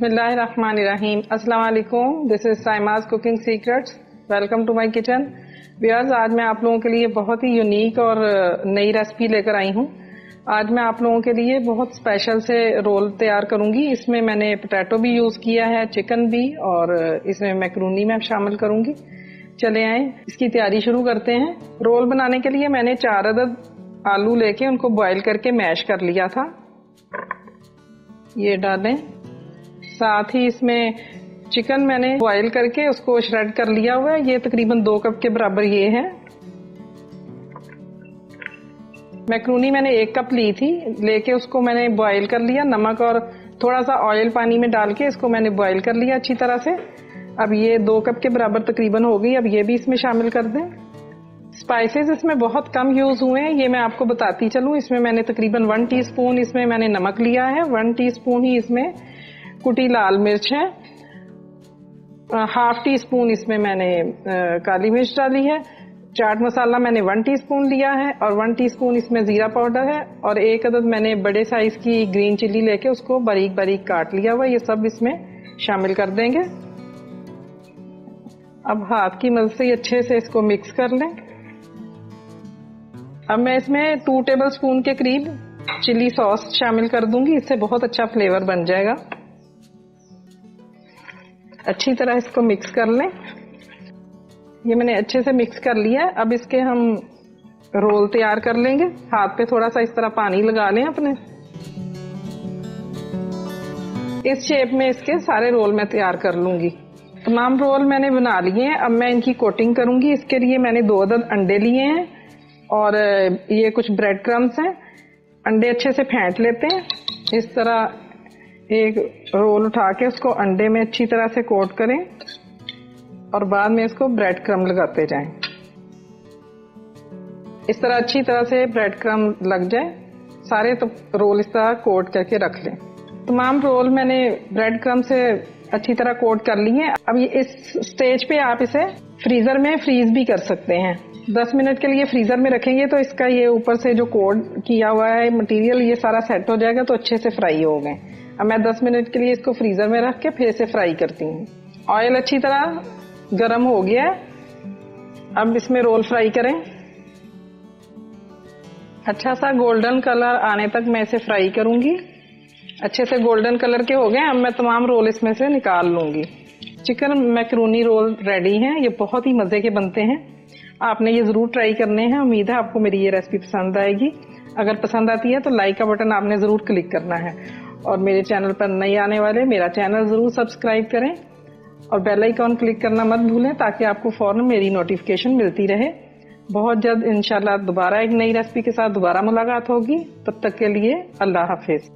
बिस्मिल्लाहिर्रहमानिर्रहीम। अस्सलाम वालेकुम। This is Saima's cooking secrets. Welcome to my kitchen. Viewers, आज मैं आप लोगों के लिए बहुत ही यूनिक और नई रेसिपी लेकर आई हूँ। आज मैं आप लोगों के लिए बहुत स्पेशल से रोल तैयार करूंगी। इसमें मैंने पोटैटो भी यूज किया है, चिकन भी, और इसमें मैक्रोनी में शामिल करूंगी। चले आए इसकी तैयारी शुरू करते हैं। रोल बनाने के लिए मैंने 4 अदद आलू लेके उनको बॉईल करके मैश कर लिया था। ये डालें। साथ ही इसमें चिकन मैंने बॉईल करके उसको श्रेड कर लिया हुआ है। ये तकरीबन 2 कप के बराबर ये है। मैक्रोनी मैंने 1 कप ली थी, लेके उसको मैंने बॉईल कर लिया। नमक और थोड़ा सा ऑयल पानी में डाल के इसको मैंने बॉईल कर लिया अच्छी तरह से। अब ये 2 कप के बराबर तकरीबन हो गई। अब ये भी इसमें शामिल कर दें। स्पाइसेस इसमें बहुत कम यूज हुए हैं, ये मैं आपको बताती चलूं। इसमें मैंने तकरीबन 1 टीस्पून इसमें मैंने नमक लिया है, 1 टीस्पून ही इसमें कुटी लाल मिर्च है, 1/2 टीस्पून इसमें मैंने काली मिर्च डाली है। चाट मसाला मैंने 1 टीस्पून लिया है और 1 टीस्पून इसमें जीरा पाउडर है, और 1 अदद मैंने बड़े साइज की ग्रीन चिल्ली लेके उसको बारीक बारीक काट लिया हुआ। ये सब इसमें शामिल कर देंगे। अब हाथ की मदद से अच्छे से इसको मिक्स कर लें। अब मैं इसमें 2 टेबलस्पून के करीब चिली सॉस शामिल कर दूंगी। इससे बहुत अच्छा फ्लेवर बन जाएगा। अच्छी तरह इसको मिक्स कर लें। ये मैंने अच्छे से मिक्स कर लिया। अब इसके हम रोल तैयार कर लेंगे। हाथ पे थोड़ा सा इस तरह पानी लगा लें अपने। इस शेप में इसके सारे रोल मैं तैयार कर लूंगी। तमाम रोल मैंने बना लिए हैं। अब मैं इनकी कोटिंग करूंगी। इसके लिए मैंने 2 अदद अंडे लिए हैं और ये कुछ ब्रेड क्रम्स हैं। अंडे अच्छे से फेंट लेते हैं। इस तरह एक रोल उठा के उसको अंडे में अच्छी तरह से कोट करें और बाद में इसको ब्रेड क्रम लगाते जाएं। इस तरह अच्छी तरह से ब्रेड क्रम लग जाए सारे, तो रोल इस तरह कोट करके रख लें। तमाम रोल मैंने ब्रेड क्रम से अच्छी तरह कोट कर लिए हैं। अब ये इस स्टेज पे आप इसे फ्रीजर में फ्रीज भी कर सकते हैं। 10 मिनट के लिए फ्रीजर में रखेंगे तो इसका ये ऊपर से जो कोट किया हुआ है मटेरियल, ये सारा सेट हो जाएगा, तो अच्छे से फ्राई हो गए। अब मैं 10 मिनट के लिए इसको फ्रीजर में रख के फिर से फ्राई करती हूँ। ऑयल अच्छी तरह गर्म हो गया है। अब इसमें रोल फ्राई करें। अच्छा सा गोल्डन कलर आने तक मैं इसे फ्राई करूंगी। अच्छे से गोल्डन कलर के हो गए। अब मैं तमाम रोल इसमें से निकाल लूंगी। चिकन मैक्रोनी रोल रेडी हैं। ये बहुत ही मजे के बनते हैं। आपने ये जरूर ट्राई करने हैं। उम्मीद है आपको मेरी ये रेसिपी पसंद आएगी। अगर पसंद आती है तो लाइक का बटन आपने जरूर क्लिक करना है, और मेरे चैनल पर नए आने वाले मेरा चैनल जरूर सब्सक्राइब करें और बेल आइकॉन क्लिक करना मत भूलें, ताकि आपको फौरन मेरी नोटिफिकेशन मिलती रहे। बहुत जल्द इंशाल्लाह दोबारा एक नई रेसिपी के साथ दोबारा मुलाकात होगी। तब तक के लिए अल्लाह हाफिज।